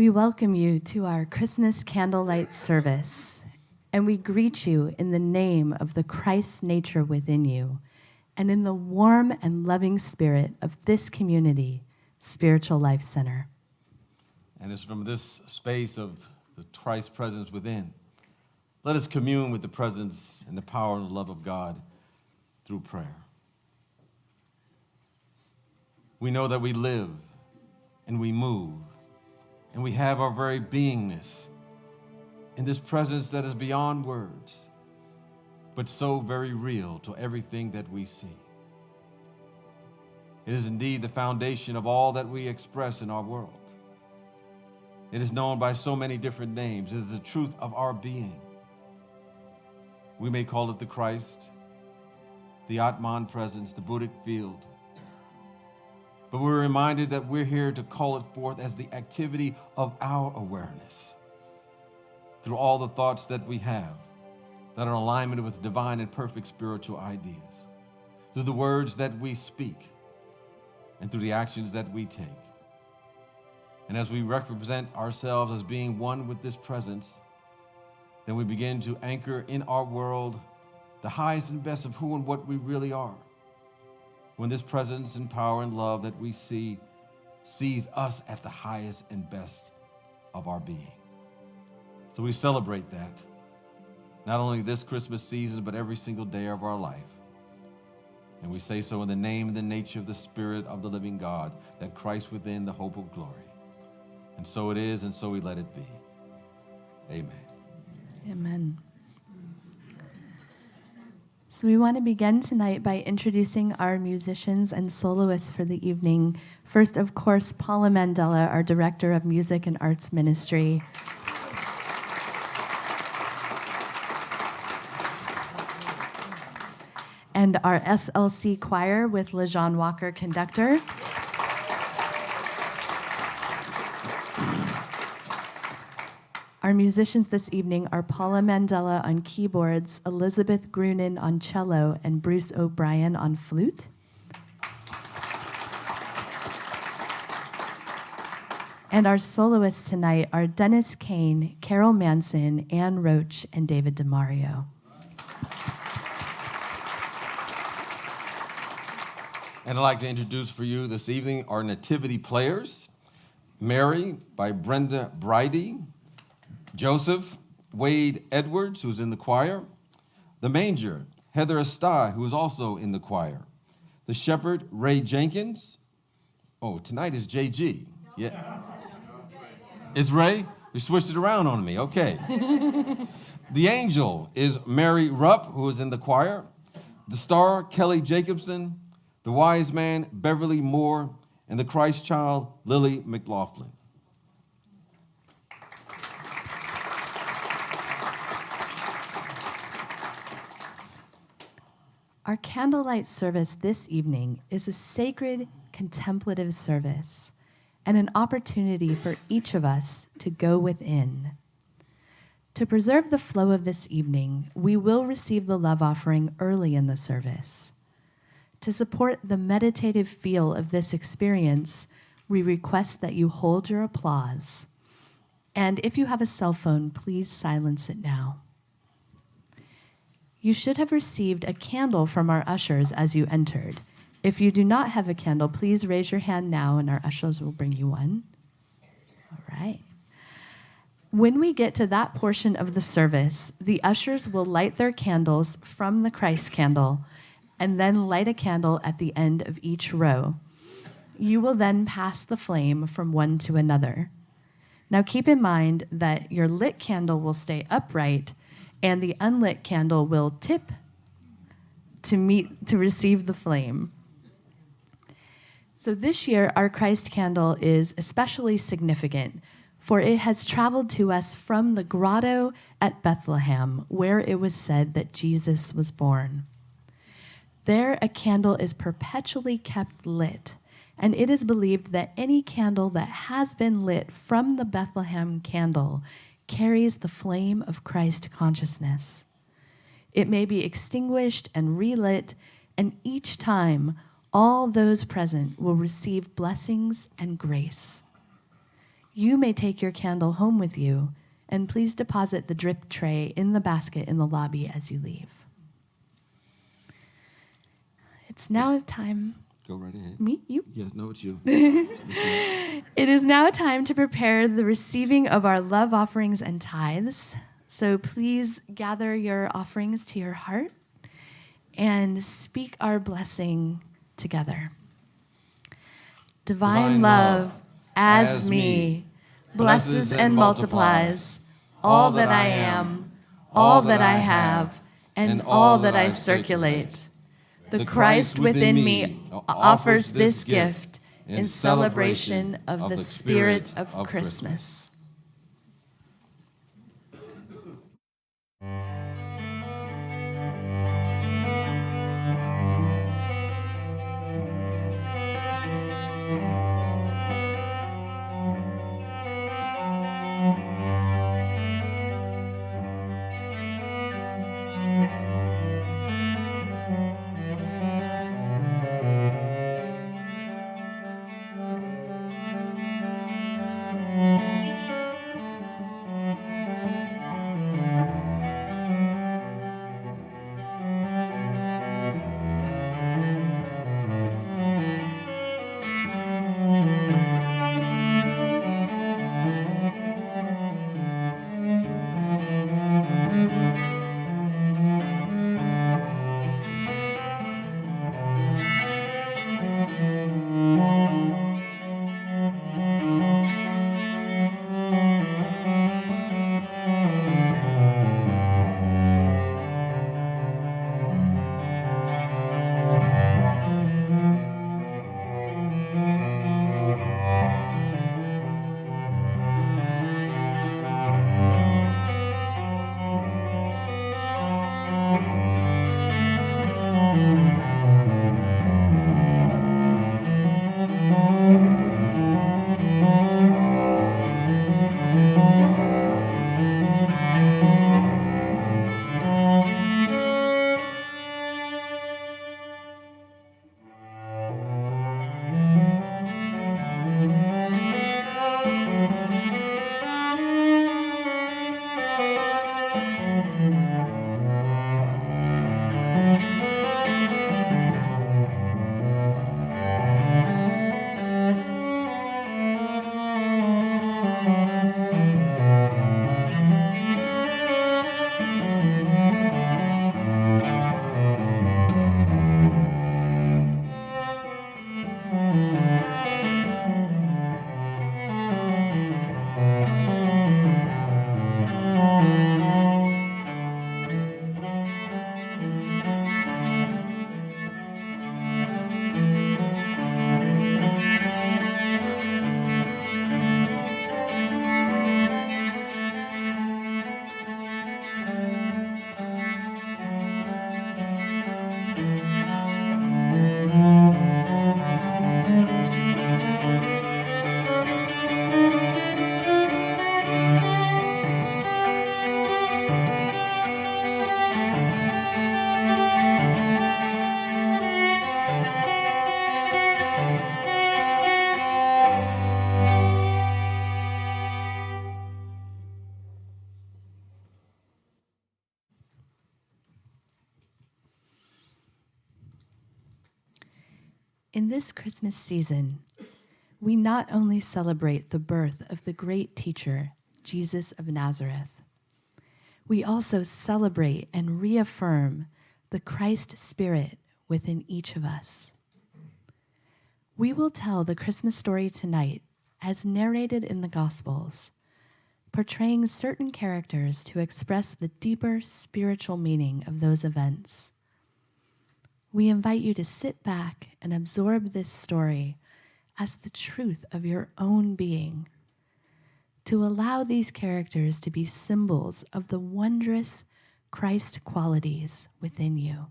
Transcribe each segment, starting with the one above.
We welcome you to our Christmas candlelight service, and we greet you in the name of the Christ nature within you, and in the warm and loving spirit of this community, Spiritual Life Center. And it's from this space of the Christ presence within. Let us commune with the presence and the power and the love of God through prayer. We know that we live and we move and we have our very beingness in this presence that is beyond words, but so very real to everything that we see. It is indeed the foundation of all that we express in our world. It is known by so many different names. It is the truth of our being. We may call it the Christ, the Atman presence, the Buddhic field. But we're reminded that we're here to call it forth as the activity of our awareness through all the thoughts that we have that are in alignment with divine and perfect spiritual ideas, through the words that we speak, and through the actions that we take. And as we represent ourselves as being one with this presence, then we begin to anchor in our world the highest and best of who and what we really are. When this presence and power and love that we see sees us at the highest and best of our being. So we celebrate that, not only this Christmas season, but every single day of our life. And we say so in the name and the nature of the Spirit of the living God, that Christ within, the hope of glory. And so it is, and so we let it be. Amen. Amen. So we want to begin tonight by introducing our musicians and soloists for the evening. First, of course, Paula Mandela, our Director of Music and Arts Ministry. And our SLC choir with LeJean Walker, conductor. Our musicians this evening are Paula Mandela on keyboards, Elizabeth Grunin on cello, and Bruce O'Brien on flute. And our soloists tonight are Dennis Kane, Carol Manson, Ann Roach, and David DeMario. And I'd like to introduce for you this evening our nativity players. Mary by Brenda Bridie, Joseph Wade Edwards, who's in the choir. The Manger, Heather Estai, who is also in the choir. The Shepherd, Ray Jenkins. Oh, tonight is JG. Yeah. It's Ray? You switched it around on me, okay. The Angel is Mary Rupp, who is in the choir. The Star, Kelly Jacobson. The Wise Man, Beverly Moore. And the Christ Child, Lily McLaughlin. Our candlelight service this evening is a sacred contemplative service and an opportunity for each of us to go within. To preserve the flow of this evening, we will receive the love offering early in the service. To support the meditative feel of this experience, we request that you hold your applause. And if you have a cell phone, please silence it now. You should have received a candle from our ushers as you entered. If you do not have a candle, please raise your hand now and our ushers will bring you one. All right. When we get to that portion of the service, the ushers will light their candles from the Christ candle and then light a candle at the end of each row. You will then pass the flame from one to another. Now keep in mind that your lit candle will stay upright and the unlit candle will tip to receive the flame. So this year, our Christ candle is especially significant, for it has traveled to us from the grotto at Bethlehem, where it was said that Jesus was born. There, a candle is perpetually kept lit, and it is believed that any candle that has been lit from the Bethlehem candle carries the flame of Christ consciousness. It may be extinguished and relit, and each time, all those present will receive blessings and grace. You may take your candle home with you, and please deposit the drip tray in the basket in the lobby as you leave. It's now time. Go right ahead. Me? You? Yeah, no, it's you. It is now time to prepare the receiving of our love offerings and tithes. So please gather your offerings to your heart and speak our blessing together. Divine love, as me, blesses and multiplies all that I am, all that I have, and all that I circulate. The Christ within me offers this gift in celebration of the spirit of Christmas. In this Christmas season, we not only celebrate the birth of the great teacher, Jesus of Nazareth, we also celebrate and reaffirm the Christ Spirit within each of us. We will tell the Christmas story tonight as narrated in the Gospels, portraying certain characters to express the deeper spiritual meaning of those events. We invite you to sit back and absorb this story as the truth of your own being, to allow these characters to be symbols of the wondrous Christ qualities within you.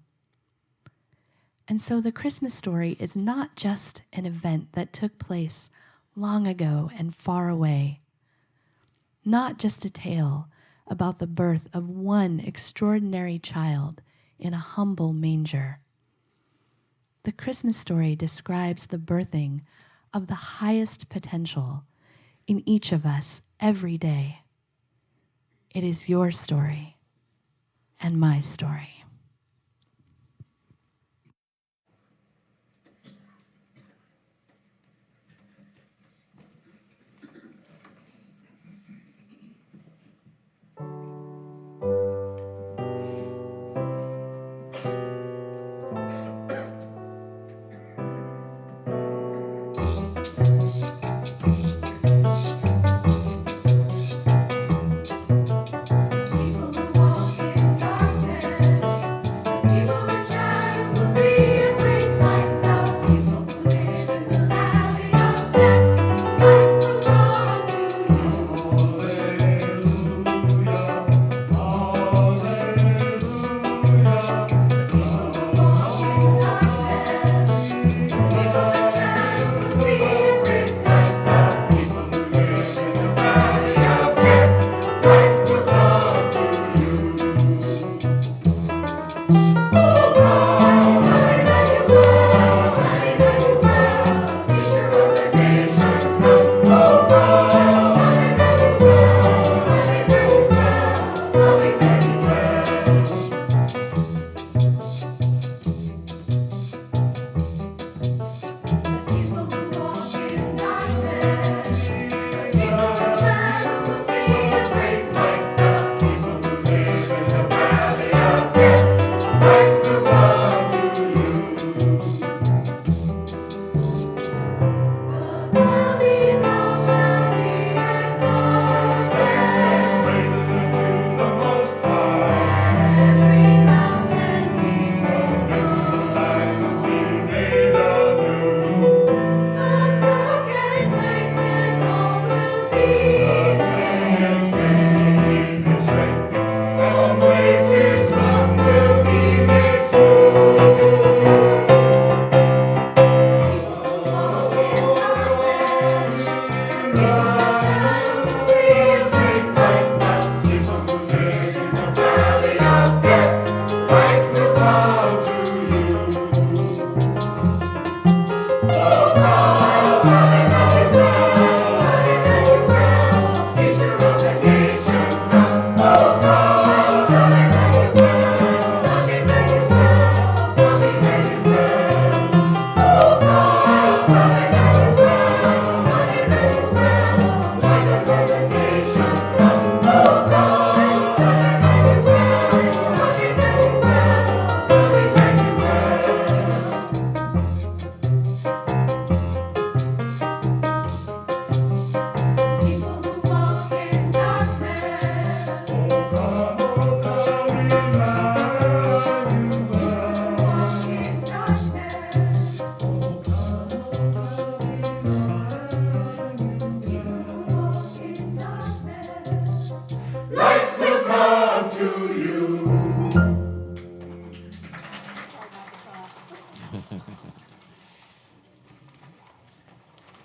And so the Christmas story is not just an event that took place long ago and far away, not just a tale about the birth of one extraordinary child in a humble manger. The Christmas story describes the birthing of the highest potential in each of us every day. It is your story and my story.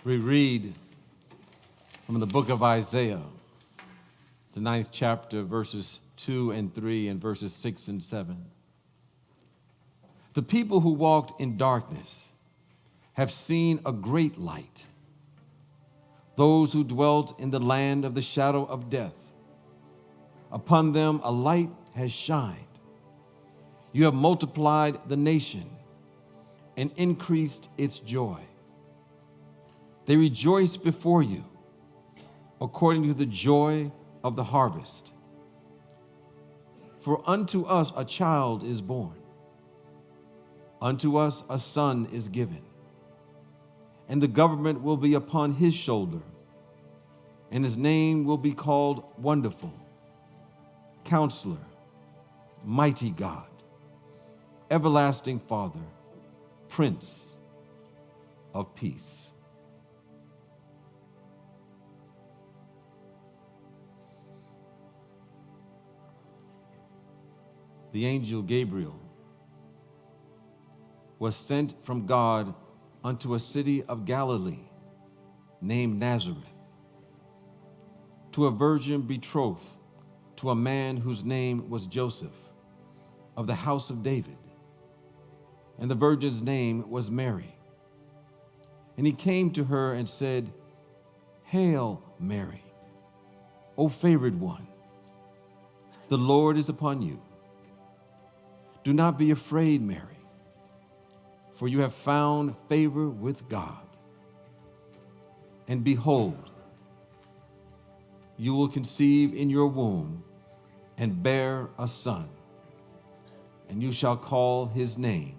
We read from the book of Isaiah, the 9th chapter, verses 2 and 3 and verses 6 and 7. The people who walked in darkness have seen a great light. Those who dwelt in the land of the shadow of death, upon them a light has shined. You have multiplied the nation. and increased its joy. They rejoice before you according to the joy of the harvest. For unto us a child is born, unto us a son is given, and the government will be upon his shoulder, and his name will be called Wonderful, Counselor, Mighty God, Everlasting Father, Prince of Peace. The angel Gabriel was sent from God unto a city of Galilee named Nazareth, to a virgin betrothed to a man whose name was Joseph, of the house of David. And the virgin's name was Mary. And he came to her and said, Hail, Mary, O favored one, the Lord is upon you. Do not be afraid, Mary, for you have found favor with God. And behold, you will conceive in your womb and bear a son, and you shall call his name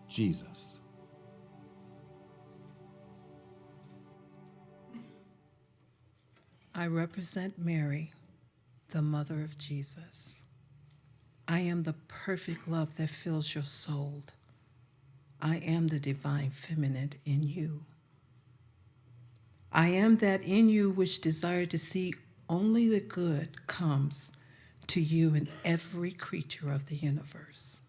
Jesus. I represent Mary, the mother of Jesus. I am the perfect love that fills your soul. I am the divine feminine in you. I am that in you which desire to see only the good comes to you and every creature of the universe.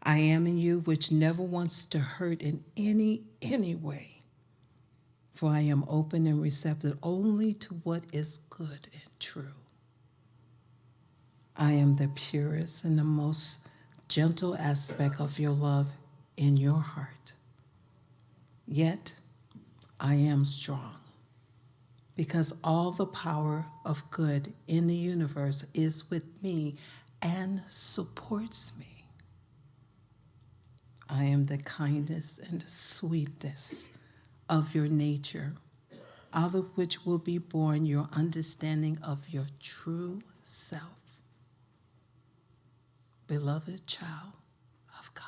I am in you which never wants to hurt in any way, for I am open and receptive only to what is good and true. I am the purest and the most gentle aspect of your love in your heart. Yet, I am strong, because all the power of good in the universe is with me and supports me. I am the kindness and sweetness of your nature, out of which will be born your understanding of your true self. Beloved child of God.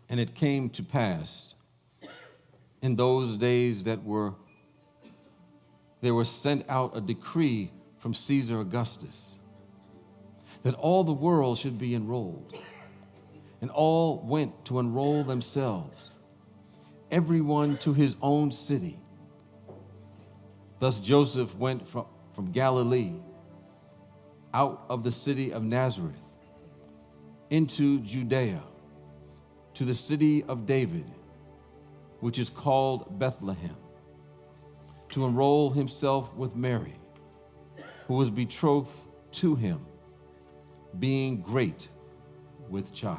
And it came to pass in those days that there was sent out a decree from Caesar Augustus that all the world should be enrolled. And all went to enroll themselves, everyone to his own city. Thus Joseph went from Galilee, out of the city of Nazareth, into Judea, to the city of David, which is called Bethlehem, to enroll himself with Mary, who was betrothed to him, being great with child.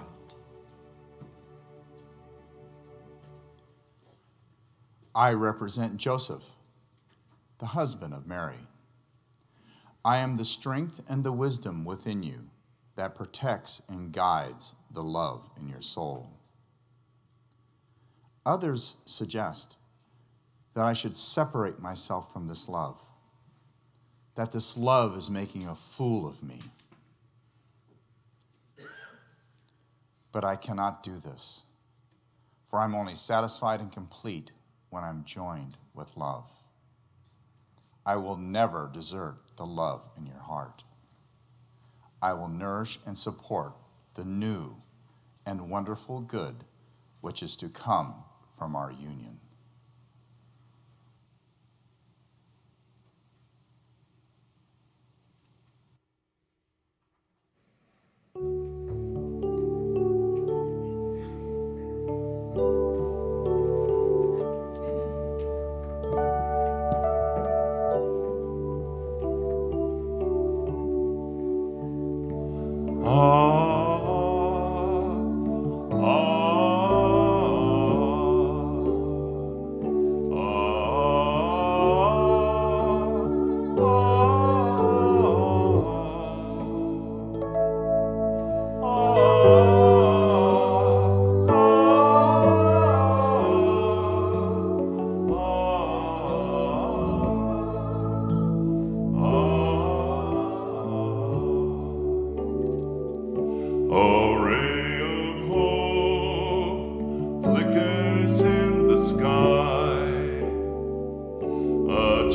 I represent Joseph, the husband of Mary. I am the strength and the wisdom within you that protects and guides the love in your soul. Others suggest that I should separate myself from this love, that this love is making a fool of me. But I cannot do this, for I'm only satisfied and complete when I'm joined with love. I will never desert the love in your heart. I will nourish and support the new and wonderful good which is to come from our union.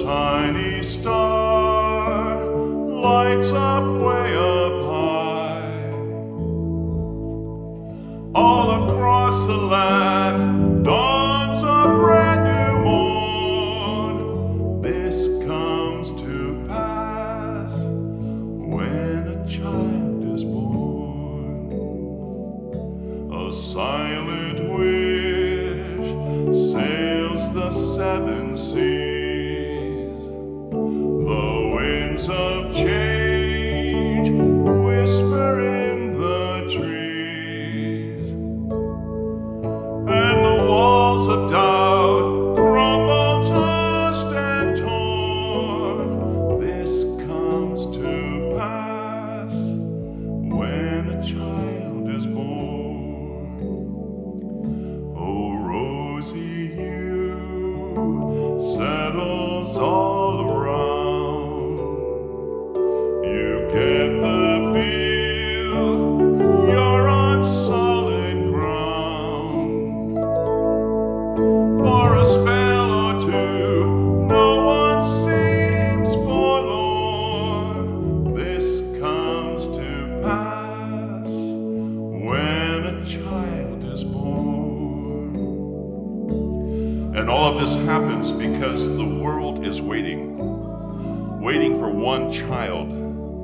tiny star lights up way up high. All across the land dawns a brand new morn. This comes to pass when a child is born. A silent wish sails the seven seas. The winds of change whisper in the trees, and the walls of doubt crumble, tossed and torn. This comes to pass when a child is born. Oh, rosy hue settles all around. You get the feel you're on solid ground. For a spell or two, no one seems forlorn. This comes to pass when a child is born. And all of this happens because the world is waiting for one child,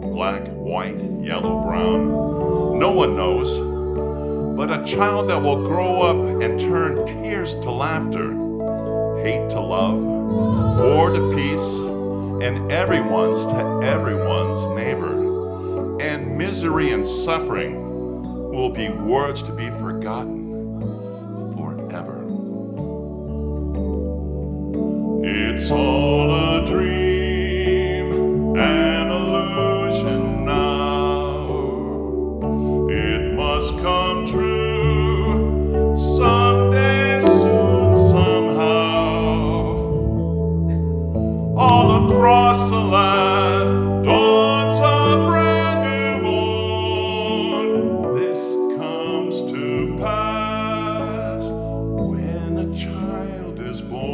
black, white, yellow, brown. No one knows, but a child that will grow up and turn tears to laughter, hate to love, war to peace, and everyone's to everyone's neighbor. And misery and suffering will be words to be forgotten forever. It's all a dream, an illusion now. It must come true someday, soon, somehow. All across the land dawns a brand new morn. This comes to pass when a child is born.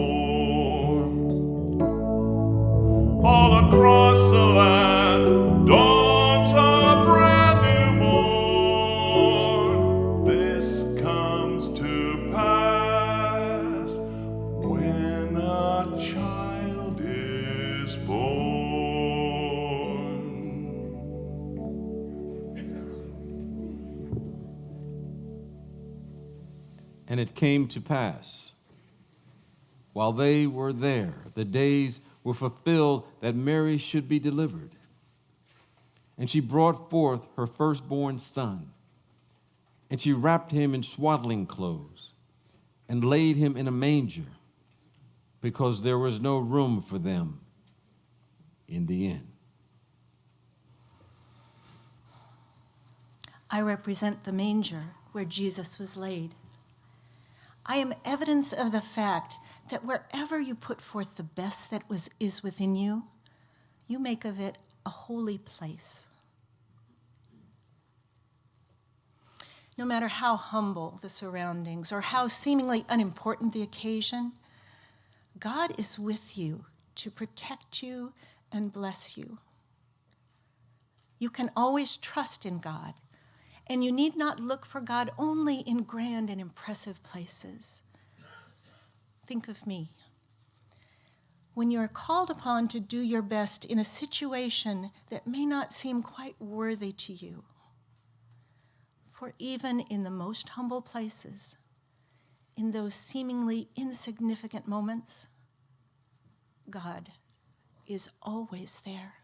All across the land dawns a brand new morn. This comes to pass when a child is born. And it came to pass, while they were there, the days were fulfilled that Mary should be delivered. And she brought forth her firstborn son, and she wrapped him in swaddling clothes, and laid him in a manger, because there was no room for them in the inn. I represent the manger where Jesus was laid. I am evidence of the fact that wherever you put forth the best that is within you, you make of it a holy place. No matter how humble the surroundings or how seemingly unimportant the occasion, God is with you to protect you and bless you. You can always trust in God, and you need not look for God only in grand and impressive places. Think of me. When you're called upon to do your best in a situation that may not seem quite worthy to you, for even in the most humble places, in those seemingly insignificant moments, God is always there.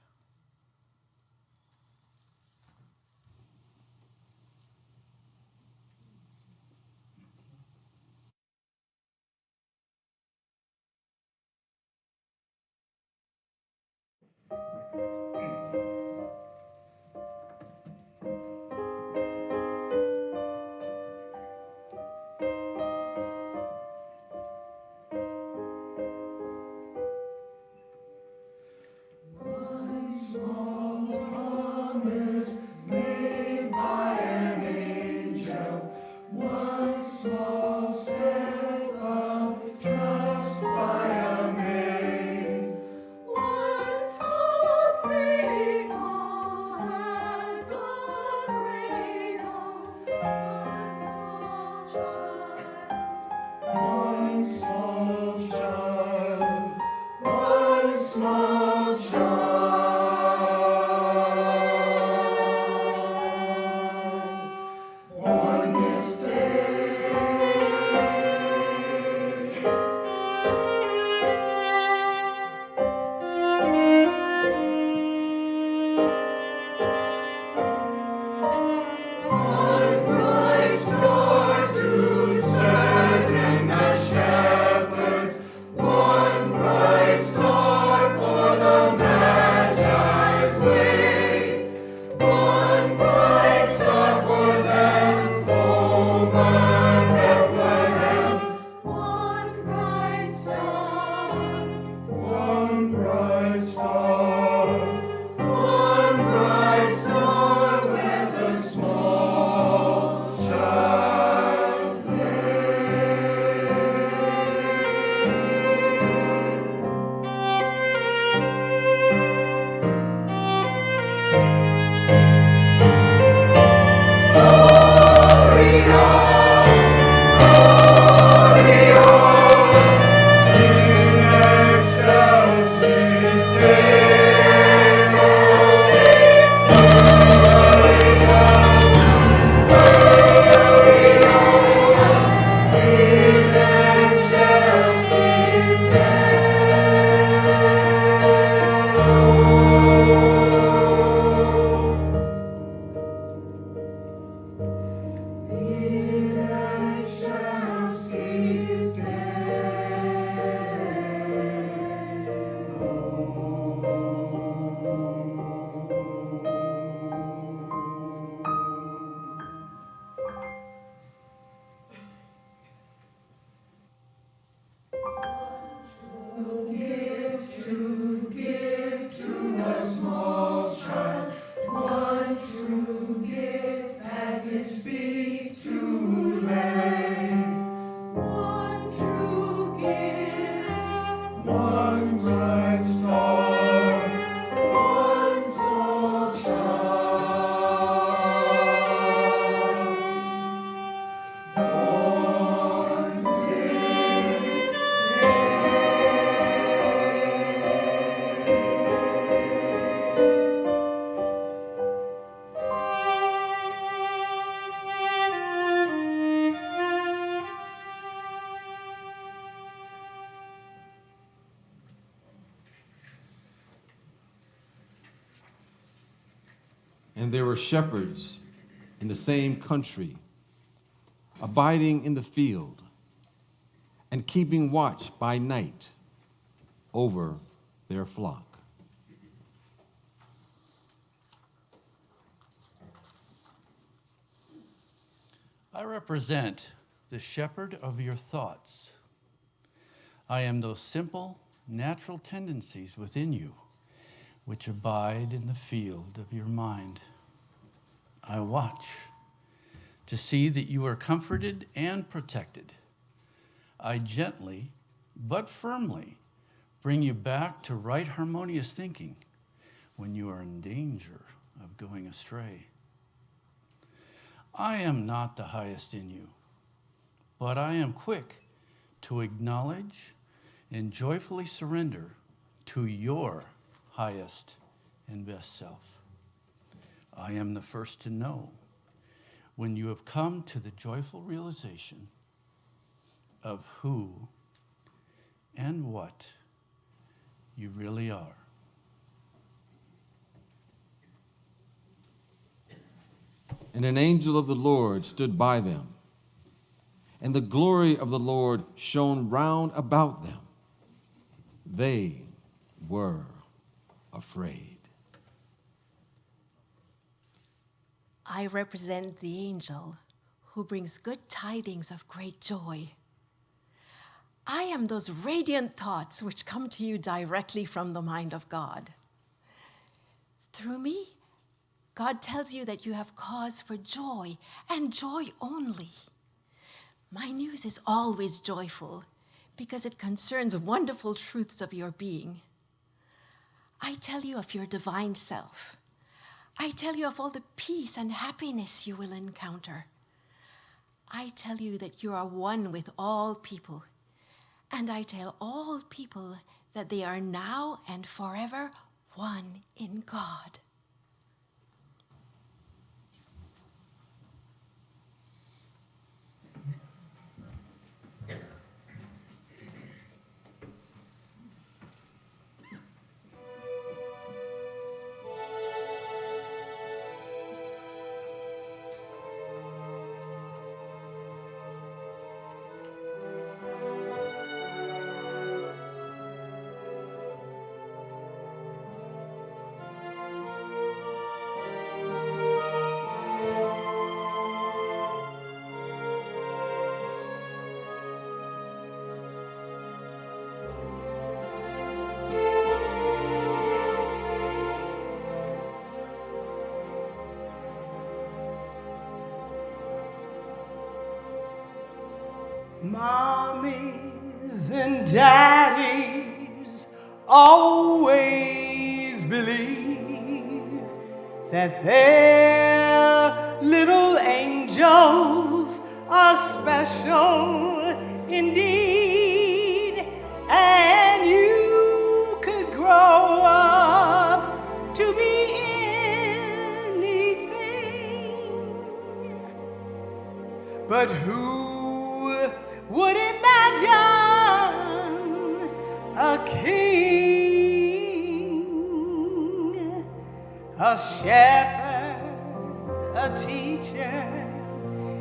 And there were shepherds in the same country, abiding in the field and keeping watch by night over their flock. I represent the shepherd of your thoughts. I am those simple, natural tendencies within you which abide in the field of your mind. I watch to see that you are comforted and protected. I gently but firmly bring you back to right harmonious thinking when you are in danger of going astray. I am not the highest in you, but I am quick to acknowledge and joyfully surrender to your highest and best self. I am the first to know when you have come to the joyful realization of who and what you really are. And an angel of the Lord stood by them, and the glory of the Lord shone round about them. They were afraid. I represent the angel who brings good tidings of great joy. I am those radiant thoughts which come to you directly from the mind of God. Through me, God tells you that you have cause for joy, and joy only. My news is always joyful because it concerns wonderful truths of your being. I tell you of your divine self. I tell you of all the peace and happiness you will encounter. I tell you that you are one with all people, and I tell all people that they are now and forever one in God. Mommies and daddies always believe that their little angels are special indeed, and you could grow up to be anything. But who would imagine a king, a shepherd, a teacher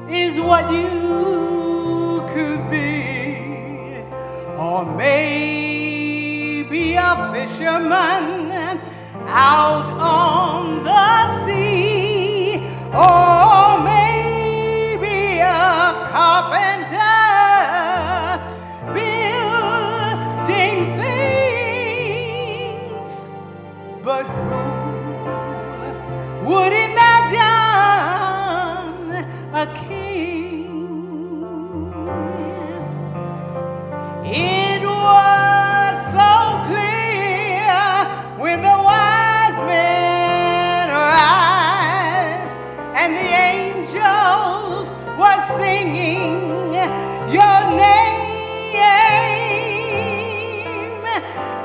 is what you could be, or maybe a fisherman out on the sea, or maybe a carpenter building things. It was so clear when the wise men arrived and the angels were singing your name,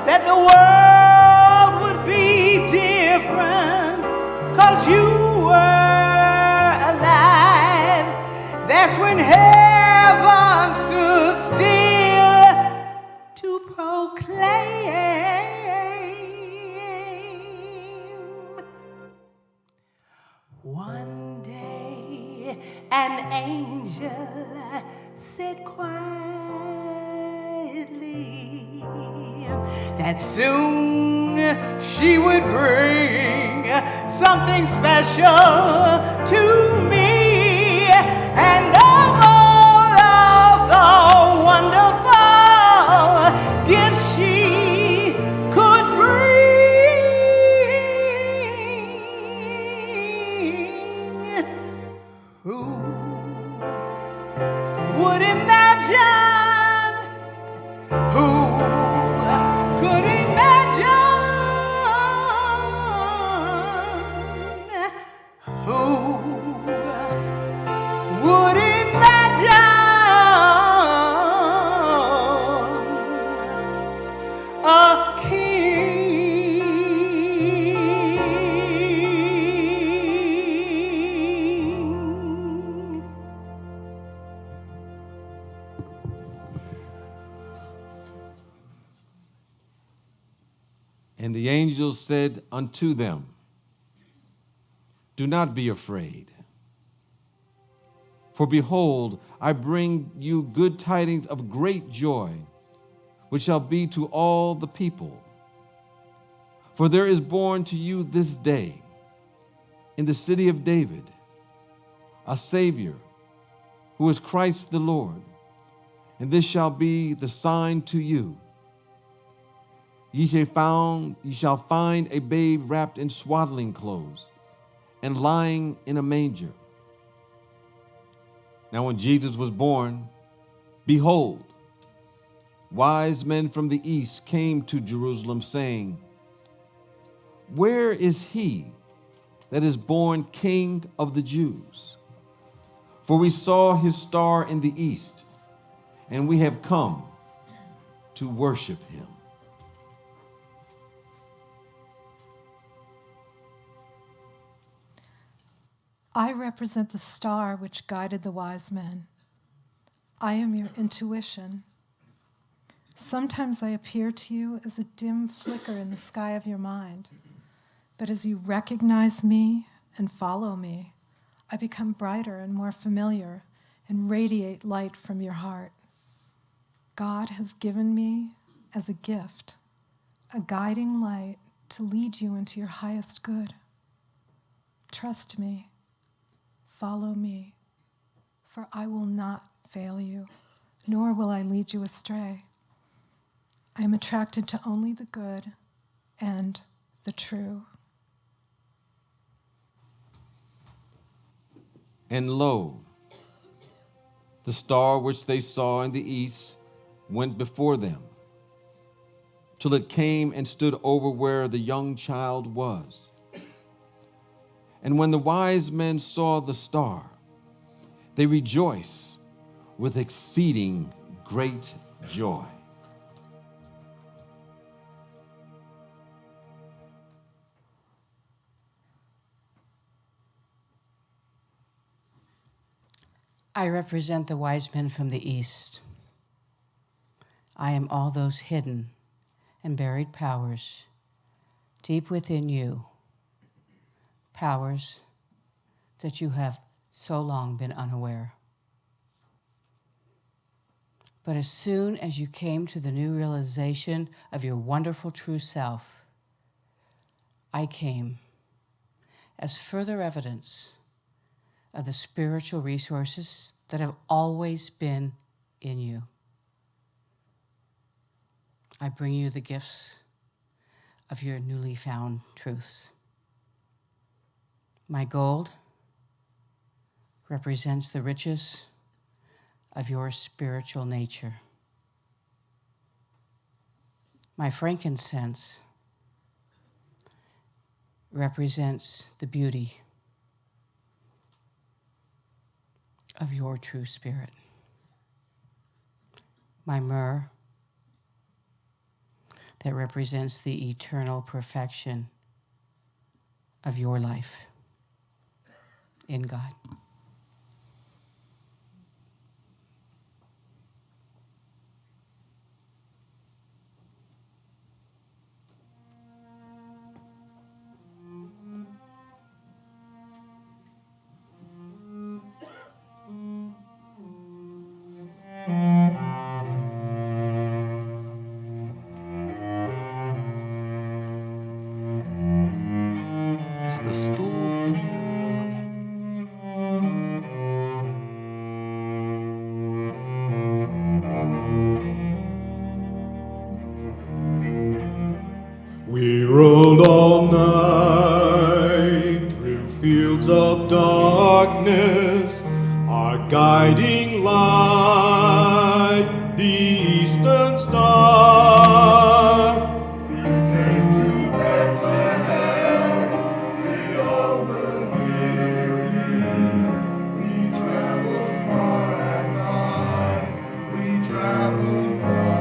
that the world would be different 'cause you were alive. That's when heaven stood still to proclaim. One day an angel said quietly that soon she would bring something special to me, and of all of the wonderful gifts she could bring, who would imagine? Who could imagine? Who would imagine a king? And the angel said unto them, do not be afraid. For behold, I bring you good tidings of great joy, which shall be to all the people. For there is born to you this day in the city of David a Savior, who is Christ the Lord. And this shall be the sign to you. Ye shall find a babe wrapped in swaddling clothes and lying in a manger. Now when Jesus was born, behold, wise men from the east came to Jerusalem, saying, where is he that is born King of the Jews? For we saw his star in the east, and we have come to worship him. I represent the star which guided the wise men. I am your intuition. Sometimes I appear to you as a dim flicker in the sky of your mind, but as you recognize me and follow me, I become brighter and more familiar and radiate light from your heart. God has given me as a gift a guiding light to lead you into your highest good. Trust me. Follow me, for I will not fail you, nor will I lead you astray. I am attracted to only the good and the true. And lo, the star which they saw in the east went before them, till it came and stood over where the young child was. And when the wise men saw the star, they rejoiced with exceeding great joy. I represent the wise men from the east. I am all those hidden and buried powers deep within you, powers that you have so long been unaware. But as soon as you came to the new realization of your wonderful true self, I came as further evidence of the spiritual resources that have always been in you. I bring you the gifts of your newly found truths. My gold represents the riches of your spiritual nature. My frankincense represents the beauty of your true spirit. My myrrh, that represents the eternal perfection of your life in God. The stool for you. We rode all night through fields of darkness, our guiding light, the eastern star. We came to Bethlehem, we all were weary. We traveled far at night, we traveled far.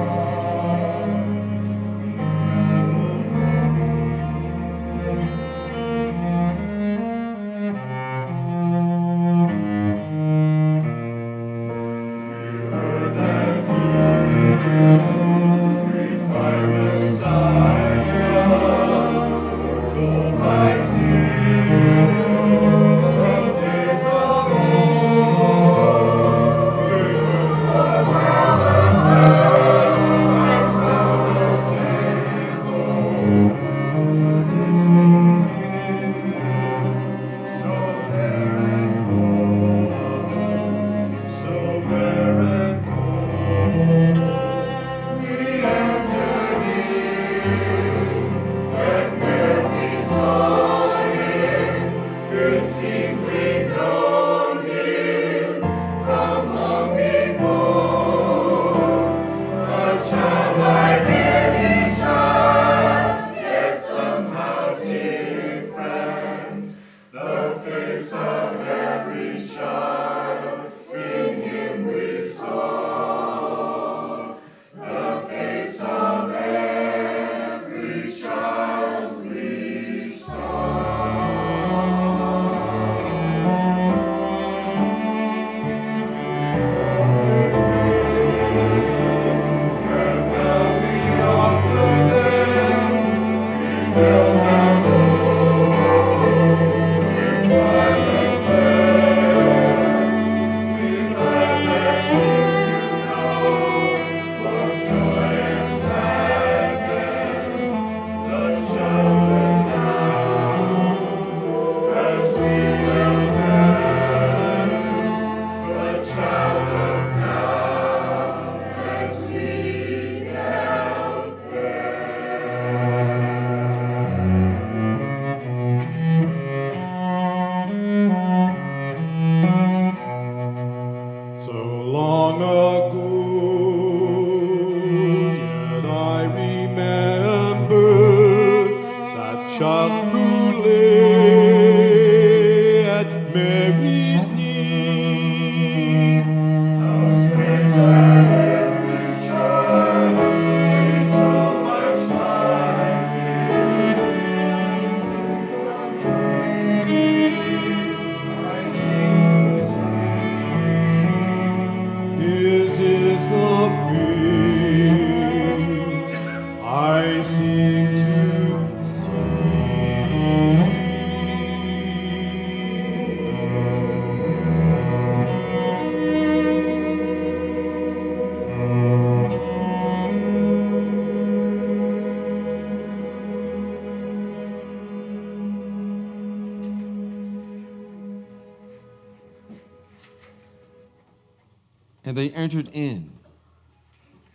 And they entered in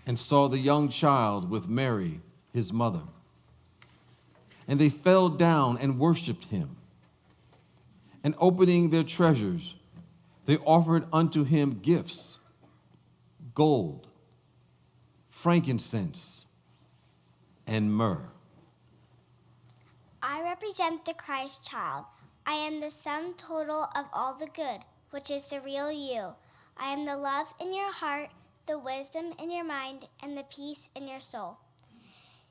and saw the young child with Mary, his mother. And they fell down and worshiped him. And opening their treasures, they offered unto him gifts, gold, frankincense, and myrrh. I represent the Christ child. I am the sum total of all the good, which is the real you. I am the love in your heart, the wisdom in your mind, and the peace in your soul.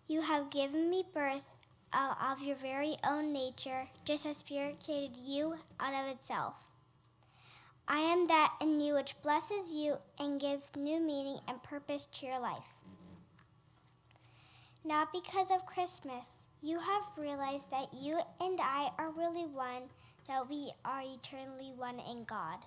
You have given me birth of your very own nature, just as Spirit created you out of itself. I am that in you which blesses you and gives new meaning and purpose to your life. Now because of Christmas, you have realized that you and I are really one, that we are eternally one in God.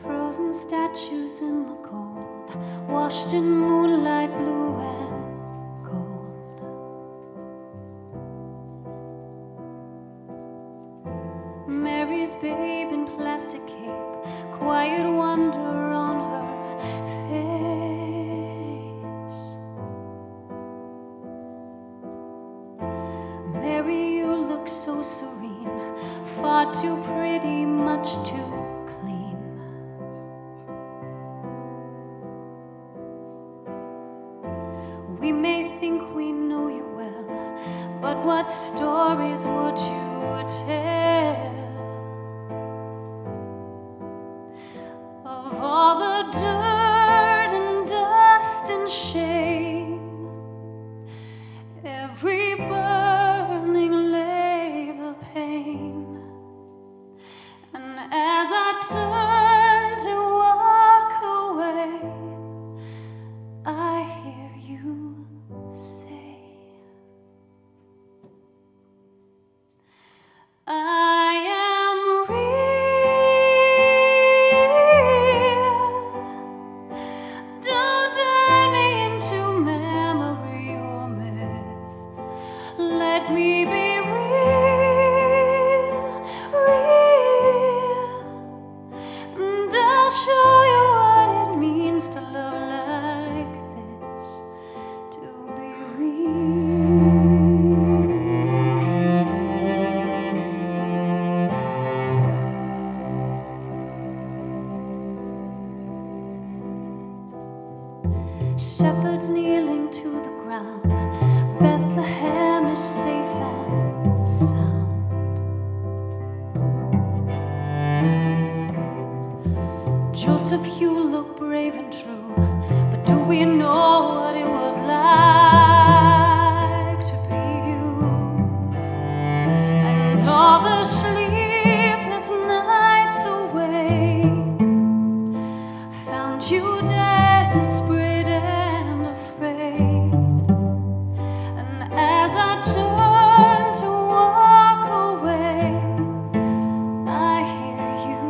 Frozen statues in the cold, washed in moonlight blue and gold. Mary's babe in plastic cape, quiet wonder on her face. Mary, you look so serene, far too pretty, much too clean. We may think we know you well, but what stories would you tell of all the dirt and dust and shame, every burning labor pain? And as I turn to walk away, I hear you say, I am real. Don't turn me into memory or myth. Let me be real, real. And I'll show you what it means to love like this, to be real. Shepherds kneeling to the ground, Bethlehem is safe and sound. Joseph, you look brave and true, but do we know what it was like to be you? And all the sleepless nights awake found you desperate and afraid. And as I turn to walk away, I hear you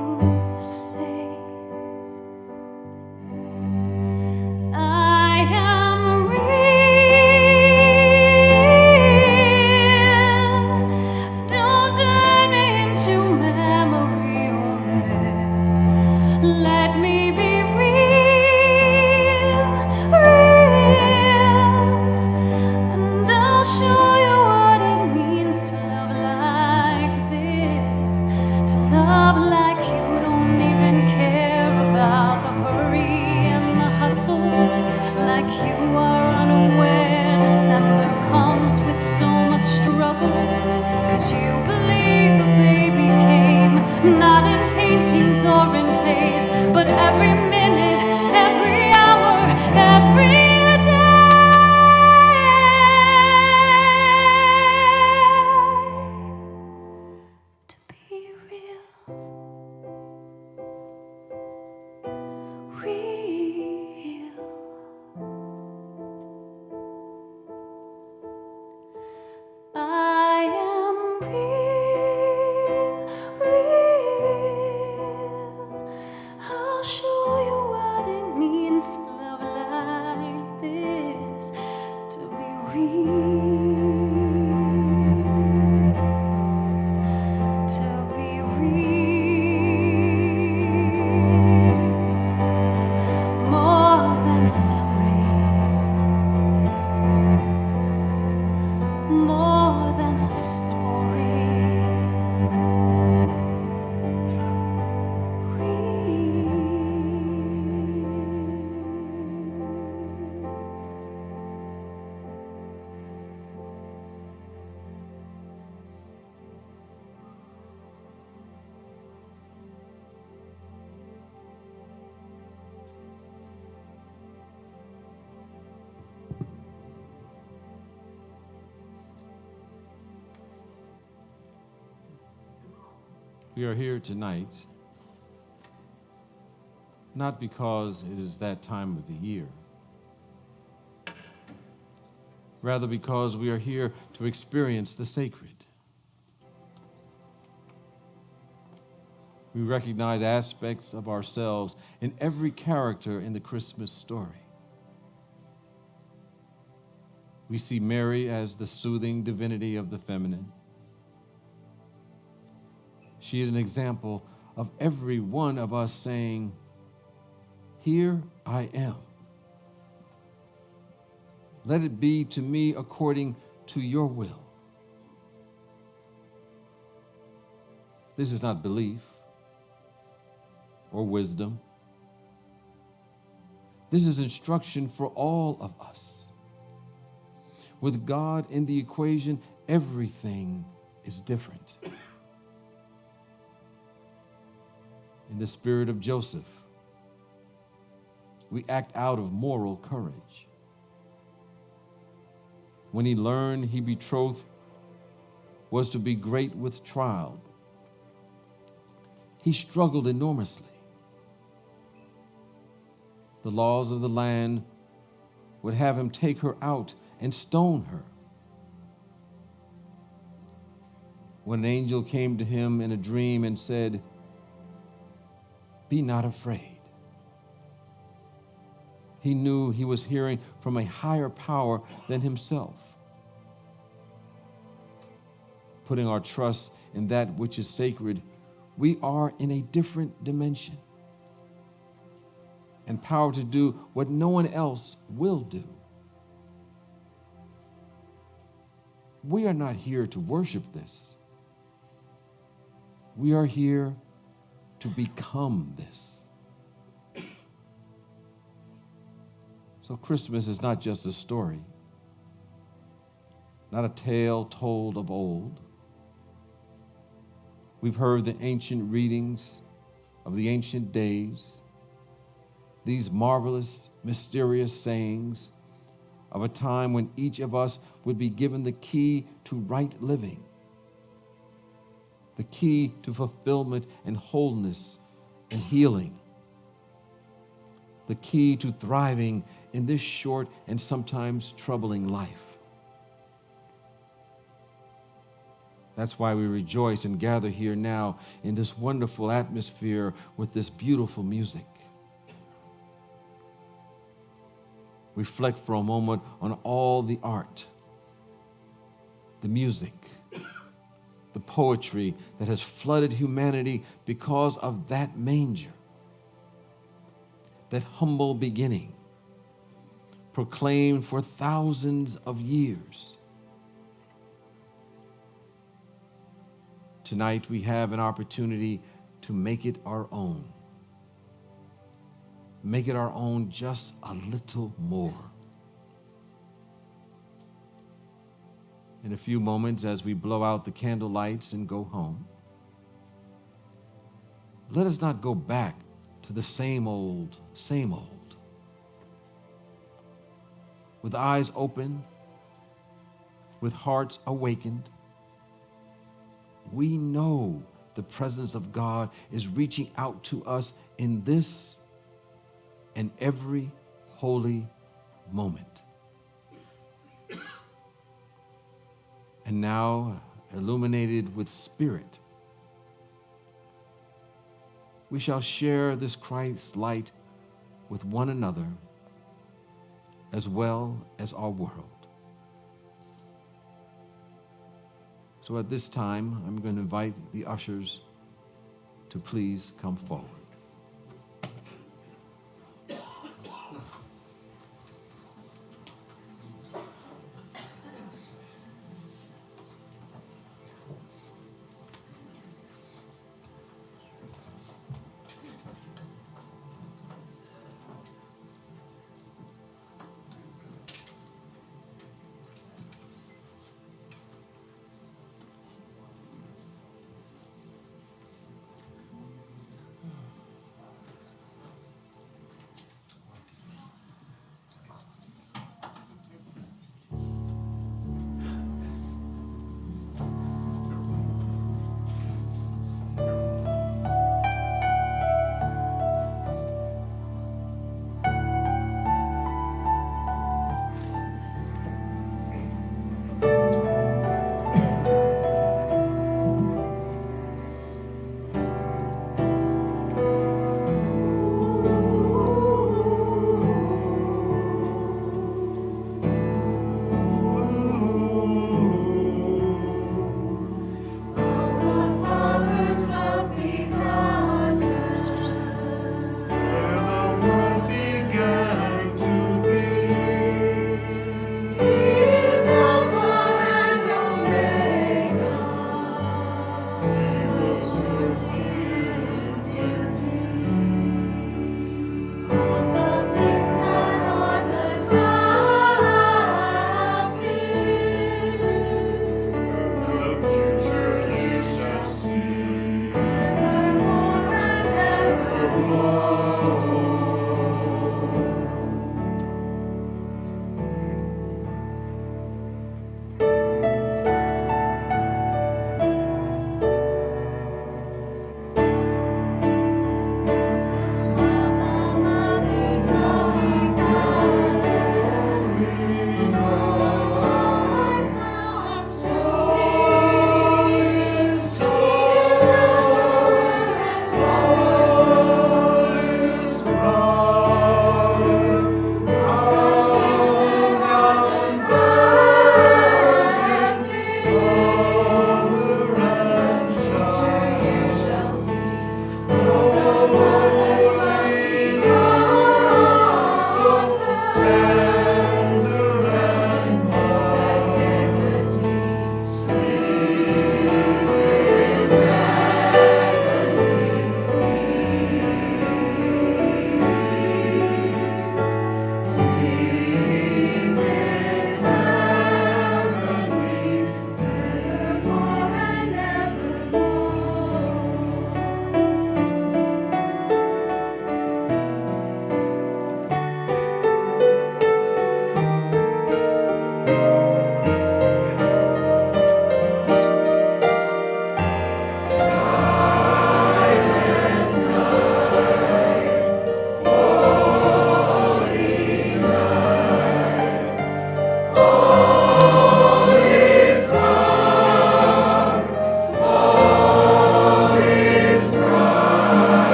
say, I am real. Don't turn me into memory or myth. Let me be real, real. And I'll show you what it means to love like this, to love like you don't even care about the hurry and the hustle, like you are unaware December comes with so much struggle, 'cause you believe the baby came not in paintings or in plays, but every minute, every hour, every day. To be real, real. I am real, real. more than a story. We are here tonight, not because it is that time of the year, rather because we are here to experience the sacred. We recognize aspects of ourselves in every character in the Christmas story. We see Mary as the soothing divinity of the feminine. She is an example of every one of us saying, "Here I am. Let it be to me according to your will." This is not belief or wisdom. This is instruction for all of us. With God in the equation, everything is different. In the spirit of Joseph, we act out of moral courage. When he learned he betrothed was to be great with child, he struggled enormously. The laws of the land would have him take her out and stone her. When an angel came to him in a dream and said, "Be not afraid," he knew he was hearing from a higher power than himself. Putting our trust in that which is sacred, we are in a different dimension, empowered to do what no one else will do. We are not here to worship this. We are here to become this. So Christmas is not just a story, not a tale told of old. We've heard the ancient readings of the ancient days, these marvelous, mysterious sayings of a time when each of us would be given the key to right living, the key to fulfillment and wholeness and healing, the key to thriving in this short and sometimes troubling life. That's why we rejoice and gather here now in this wonderful atmosphere with this beautiful music. Reflect for a moment on all the art, the music, the poetry that has flooded humanity because of that manger, that humble beginning, proclaimed for thousands of years. Tonight we have an opportunity to make it our own. Make it our own just a little more. In a few moments, as we blow out the candle lights and go home, let us not go back to the same old, same old. With eyes open, with hearts awakened, we know the presence of God is reaching out to us in this and every holy moment. And now, illuminated with Spirit, we shall share this Christ light with one another as well as our world. So at this time, I'm going to invite the ushers to please come forward.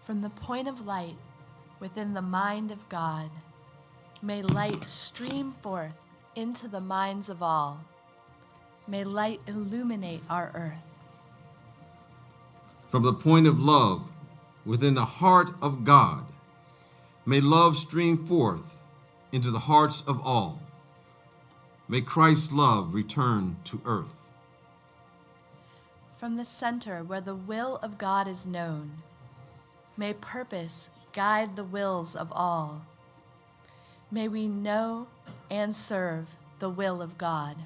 From the point of light within the mind of God, may light stream forth into the minds of all. May light illuminate our earth. From the point of love within the heart of God, may love stream forth into the hearts of all. May Christ's love return to earth. From the center where the will of God is known, may purpose guide the wills of all. May we know and serve the will of God.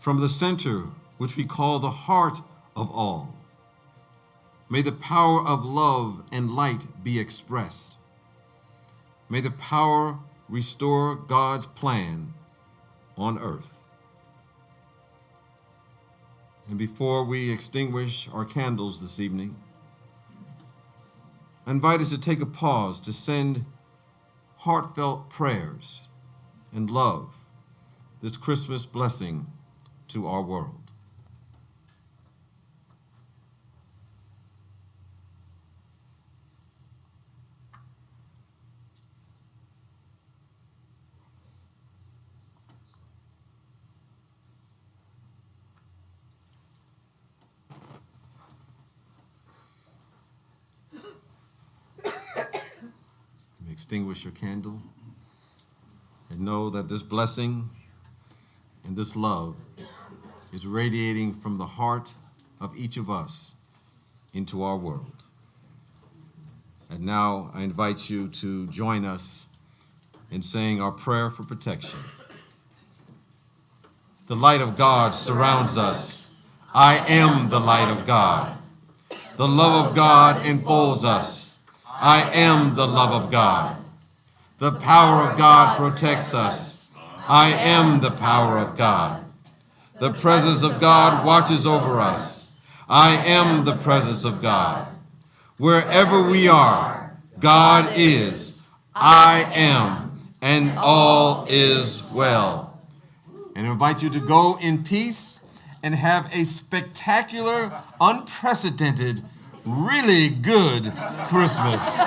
From the center, which we call the heart of all, may the power of love and light be expressed. May the power restore God's plan on earth. And before we extinguish our candles this evening, I invite us to take a pause to send heartfelt prayers and love, this Christmas blessing to our world. Extinguish your candle and know that this blessing and this love is radiating from the heart of each of us into our world. And now I invite you to join us in saying our prayer for protection. The light of God surrounds us. I am the light of God. The love of God enfolds us. I am the love of God. The power of God protects us. I am the power of God. The presence of God watches over us. I am the presence of God. Wherever we are, God is. I am, and all is well. And I invite you to go in peace and have a spectacular, unprecedented, really good Christmas.